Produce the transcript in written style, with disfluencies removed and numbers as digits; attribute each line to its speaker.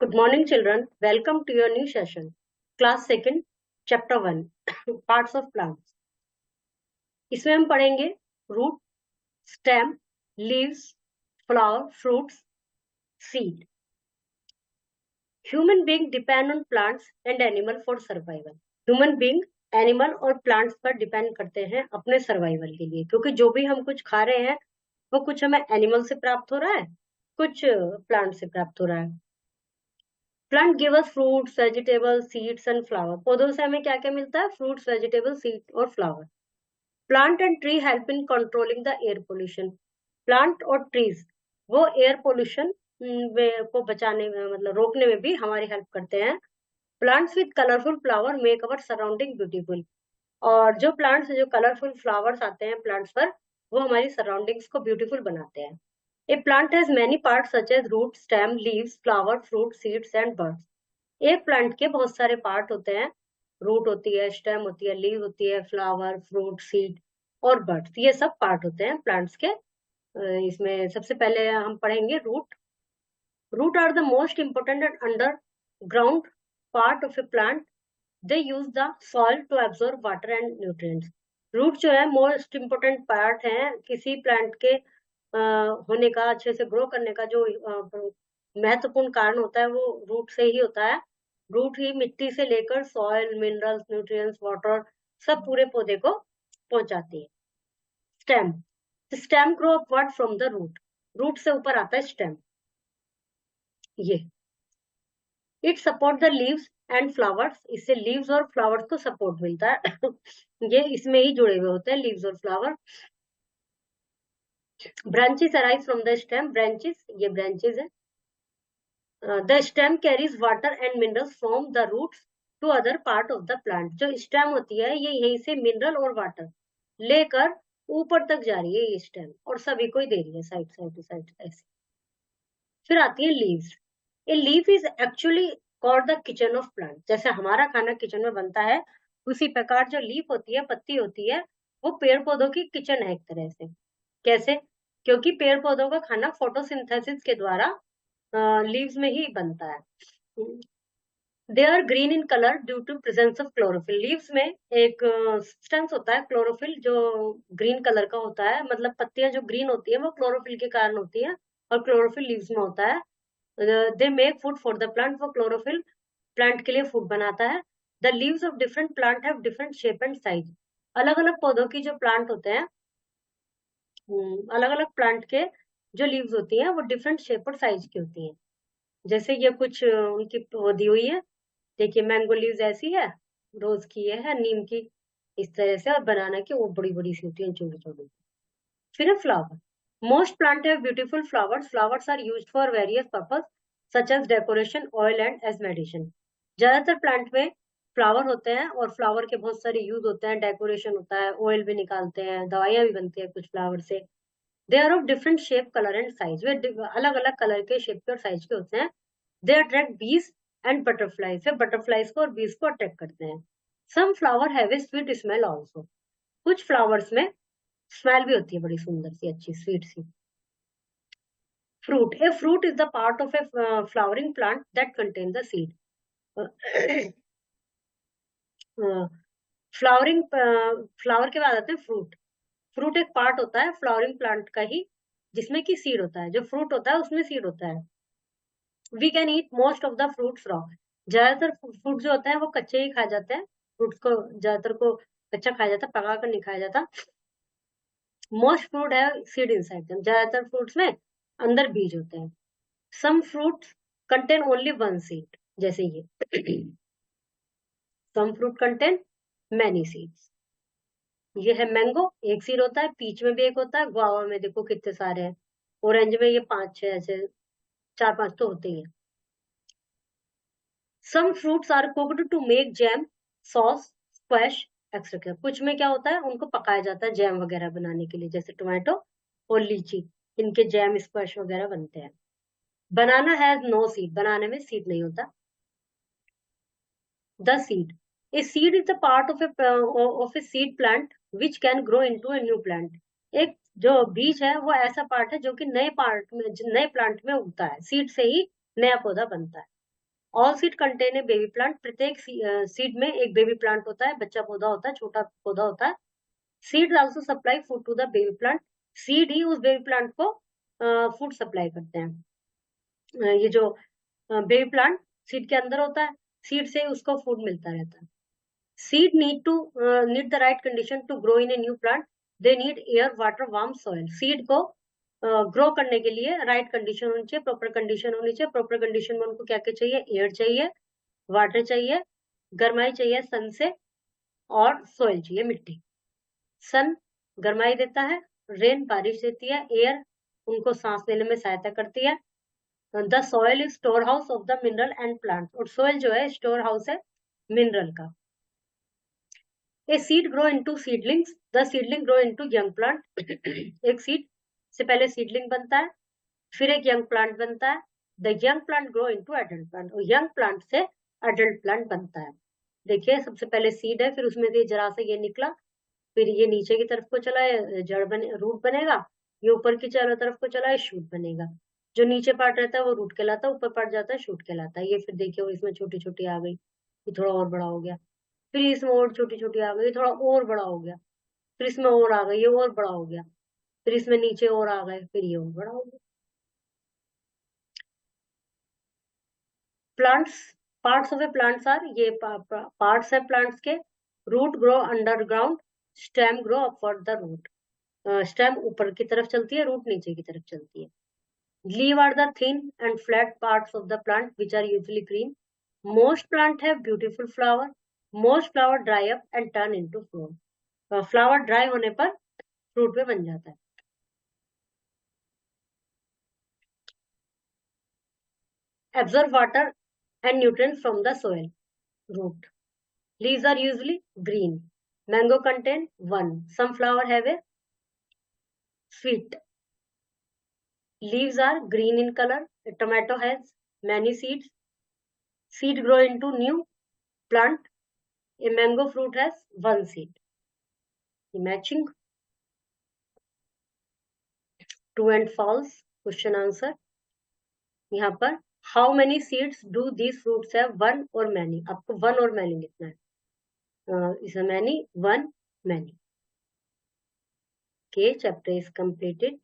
Speaker 1: Good morning, children. Welcome to your new session. Class second, chapter 1, parts of plants. इसमें हम पढ़ेंगे root, stem, leaves, flower, fruits, seed. Human being depend on plants and animal for survival. Human being animal और plants पर depend करते हैं अपने survival के लिए, क्योंकि जो भी हम कुछ खा रहे हैं वो कुछ हमें एनिमल से प्राप्त हो रहा है, कुछ प्लांट से प्राप्त हो रहा है. Plant give us fruits, vegetables, seeds and flower. पौधों से हमें क्या क्या मिलता है? फ्रूट्स, वेजिटेबल, सीड और flower. Plant and tree help in controlling the air pollution. Plant और ट्रीज वो एयर पोल्यूशन को बचाने में, मतलब रोकने में भी हमारी हेल्प करते हैं. Plants with colourful flower make our surrounding beautiful. और जो प्लांट्स, जो कलरफुल फ्लावर्स आते हैं प्लांट्स पर, वो हमारी सराउंडिंग्स को ब्यूटीफुल बनाते हैं. A plant has many parts such as root, stem, leaves, flower, fruit, seeds and buds. एक प्लांट के बहुत सारे पार्ट होते हैं. रूट होती है, स्टेम होती है, लीव होती है, फ्लावर, फ्रूट, सीड और बर्ड्स. ये सब पार्ट होते हैं प्लांट्स के. इसमें सबसे पहले हम पढ़ेंगे root. Root are the most important and underground part of a plant. They use the soil to absorb water and nutrients. Root जो है मोस्ट इम्पोर्टेंट पार्ट है किसी प्लांट के होने का, अच्छे से ग्रो करने का. जो महत्वपूर्ण कारण होता है वो रूट से ही होता है. रूट ही मिट्टी से लेकर सॉइल, मिनरल्स, न्यूट्रिएंट्स, वाटर सब पूरे पौधे को पहुंचाती है. Stem. Stem grow upward from the root. Root से ऊपर आता है स्टेम. ये it support the leaves and flowers. इससे लीव्स और फ्लावर्स को सपोर्ट मिलता है. ये इसमें ही जुड़े हुए होते हैं लीव्स और flower. Branches arise from the stem. Branches, ये ब्रांचेस है. The stem carries water and minerals from the roots to other part of the plant. जो स्टेम होती है ये यहीं से मिनरल और वाटर लेकर ऊपर तक जा रही है ये स्टेम, और सभी को ही दे रही है साइड साइड टू साइड ऐसे. फिर आती है leaves. A leaf is actually called the kitchen of plant. जैसे हमारा खाना किचन में बनता है, उसी प्रकार जो लीफ होती है, पत्ती होती है, वो पेड़ पौधों की किचन है एक तरह से. कैसे? क्योंकि पेड़ पौधों का खाना फोटोसिंथेसिस के द्वारा लीव्स में ही बनता है. They are green in colour due to presence of chlorophyll. Leaves में एक सब्सटेंस होता है क्लोरोफिल, जो ग्रीन कलर का होता है. मतलब पत्तियां जो ग्रीन होती है वो क्लोरोफिल के कारण होती है, और क्लोरोफिल लीव्स में होता है. They make food for the plant. वो क्लोरोफिल प्लांट के लिए फूड बनाता है. The leaves of different plant have different shape and size. अलग अलग पौधों की जो प्लांट होते हैं, अलग अलग प्लांट के जो लीव्स होती हैं वो डिफरेंट शेप और साइज की होती हैं. जैसे ये कुछ उनकी दी हुई है. देखिए मैंगो लीव्स ऐसी है, रोज की ये है, नीम की इस तरह से, और बनाना की वो बड़ी बड़ी सी होती है, छोटी छोटी. फिर है flower. Most plant have beautiful flowers. Flowers are used for various purpose such as decoration, oil and as medicine. ज्यादातर प्लांट में फ्लावर होते हैं, और फ्लावर के बहुत सारे यूज होते हैं. डेकोरेशन होता है, ऑयल भी निकालते हैं, दवाइयां भी बनती है कुछ फ्लावर से. They are of different shape, colour and size. वे अलग अलग कलर के, शेप के और साइज के होते हैं. They attract bees and butterflies. वे बटरफ्लाइज को और बीज को अट्रैक्ट करते हैं. Some flower have a sweet smell also. कुछ फ्लावर्स में स्मेल भी होती है बड़ी सुंदर सी, अच्छी स्वीट सी. Fruit. A fruit is the part of a flowering plant that contain the seed. Flowering, flower के बाद आते हैं फ्रूट. फ्रूट एक पार्ट होता है फ्लावरिंग प्लांट का ही, जिसमें की सीड होता है. जो फ्रूट होता है उसमें सीड होता है. We can eat most of the fruits raw. ज्यादातर फ्रूट जो होते हैं वो कच्चे ही खाए जाते हैं. फ्रूट्स को ज्यादातर को कच्चा खाया जाता है, पका कर नहीं खाया जाता. Most fruit have seed inside them. ज्यादातर फ्रूट्स में अंदर बीज होते हैं. Some fruits contain only one seed, जैसे ये. Some fruit contain many seeds. ये है मैंगो, एक सीड होता है. पीच में भी एक होता है. गुआवा में देखो कितने सारे हैं. ऑरेंज में ये 5-6 ऐसे 4-5 तो होते ही हैं. Some fruits are cooked to make jam, sauce, squash etcetera. कुछ में क्या होता है, उनको पकाया जाता है जैम वगैरह बनाने के लिए, जैसे टोमेटो और लीची, इनके जैम, स्क्वैश वगैरह बनते हैं. बनाना हैज नो सीड. बनाने में सीड नहीं होता. The seed. A seed is the part of a seed plant which can grow into a new plant. एक जो बीज है वो ऐसा पार्ट है जो कि नए प्लांट में उगता है. सीड से ही नया पौधा बनता है. All seed contain a baby plant, प्रत्येक सीड में एक बेबी प्लांट होता है, बच्चा पौधा होता है, छोटा पौधा होता है। Seed also supply food to the baby plant, seed ही उस बेबी प्लांट को फूड सप्लाई करते हैं। ये जो बेबी प्लांट सीड के अंदर होता है, सीड से उसको फूड मिलता रहता है। Seed need the right condition to grow in a new plant, they need air, water, warm soil। Seed को ग्रो करने के लिए राइट कंडीशन होनी चाहिए, प्रॉपर कंडीशन होनी चाहिए। प्रॉपर कंडीशन में उनको क्या क्या चाहिए? एयर चाहिए, वाटर चाहिए, गर्माई चाहिए सन से, और सोइल चाहिए, मिट्टी। सन गर्माई देता है, रेन बारिश देती है, एयर उनको सांस लेने में सहायता करती है। The soil is store house of the mineral and plant, और सोइल जो है स्टोर हाउस है मिनरल का। A seed grow into seedlings, the seedling grow into young plant। एक सीड से पहले सीडलिंग बनता है, फिर एक यंग प्लांट बनता है। The young plant grow into adult plant, और यंग प्लांट से एडल्ट प्लांट बनता है। देखिए सबसे पहले सीड है, फिर उसमें से जरा से ये निकला, फिर ये नीचे की तरफ को चला है, जड़ बने, रूट बनेगा। ये ऊपर की चारों तरफ को चला है, शूट बनेगा। जो नीचे पार्ट रहता है वो रूट कहलाता है, ऊपर पार्ट जाता है शूट कहलाता है। ये फिर देखिए इसमें छोटी छोटी आ गई, ये थोड़ा और बड़ा हो गया, फिर इसमें और छोटी छोटी आ गई, थोड़ा और बड़ा हो गया, फिर इसमें और आ गई, ये और बड़ा हो गया, फिर इसमें नीचे और आ गए, फिर ये और बड़ा हो गया। Plants, parts of a plants are, ये पार्ट्स है प्लांट्स के। Root grow underground, stem grow upward the root, stem ऊपर की तरफ चलती है, रूट नीचे की तरफ चलती है। Leave are the thin and flat parts of the plant which are usually green. Most plant have beautiful flower, most flower dry up and turn into fruit, flower dry होने पर फ्रूट में बन जाता है। Absorb water and nutrients from the soil. Root. Leaves are usually green. Mango contain 1. Some flower have a sweet. Leaves are green in color. A tomato has many seeds. Seed grow into new plant. A mango fruit has 1 seed. Matching. True and false. Question answer. यहाँ पर how many seeds do these fruits have? 1 और many. आपको 1 और many लिखना है. Is a many, 1, many. Okay, chapter is completed.